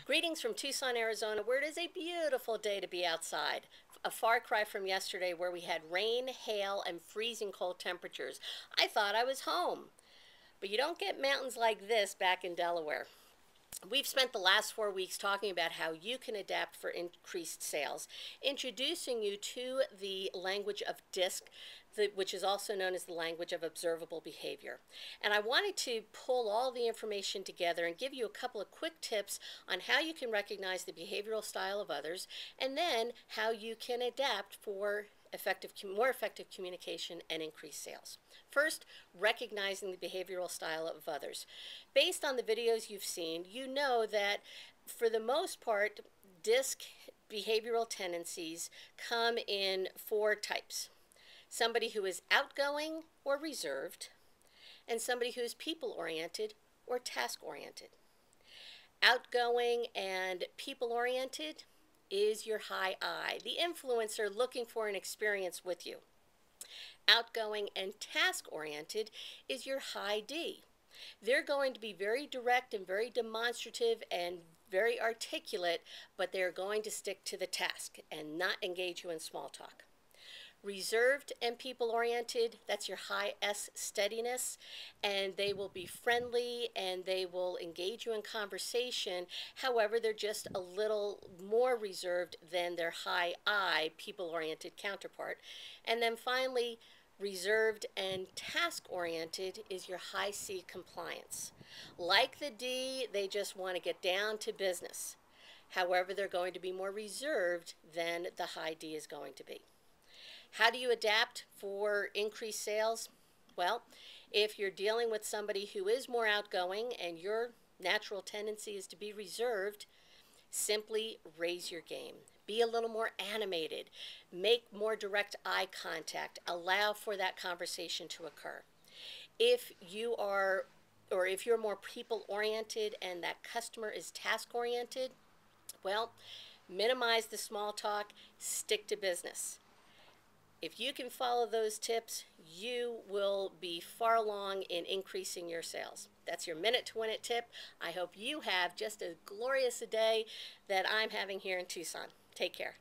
Greetings from Tucson, Arizona, where it is a beautiful day to be outside. A far cry from yesterday where we had rain, hail, and freezing cold temperatures. I thought I was home. But you don't get mountains like this back in Delaware. We've spent the last 4 weeks talking about how you can adapt for increased sales, introducing you to the language of DISC, which is also known as the language of observable behavior. And I wanted to pull all the information together and give you a couple of quick tips on how you can recognize the behavioral style of others, and then how you can adapt for more effective communication and increased sales. First, recognizing the behavioral style of others. Based on the videos you've seen, you know that for the most part, DISC behavioral tendencies come in 4 types. Somebody who is outgoing or reserved, and somebody who is people-oriented or task-oriented. Outgoing and people-oriented is your high I, the influencer looking for an experience with you. Outgoing and task-oriented is your high D. They're going to be very direct and very demonstrative and very articulate, but they're going to stick to the task and not engage you in small talk. Reserved and people-oriented, that's your high S, steadiness, and they will be friendly and they will engage you in conversation. However, they're just a little more reserved than their high I, people-oriented counterpart. And then finally, reserved and task-oriented is your high C, compliance. Like the D, they just want to get down to business. However, they're going to be more reserved than the high D is going to be. How do you adapt for increased sales? Well, if you're dealing with somebody who is more outgoing and your natural tendency is to be reserved, simply raise your game. Be a little more animated. Make more direct eye contact. Allow for that conversation to occur. If you're more people-oriented and that customer is task-oriented, well, minimize the small talk, stick to business. If you can follow those tips, you will be far along in increasing your sales. That's your Minute to Win It tip. I hope you have just as glorious a day that I'm having here in Tucson. Take care.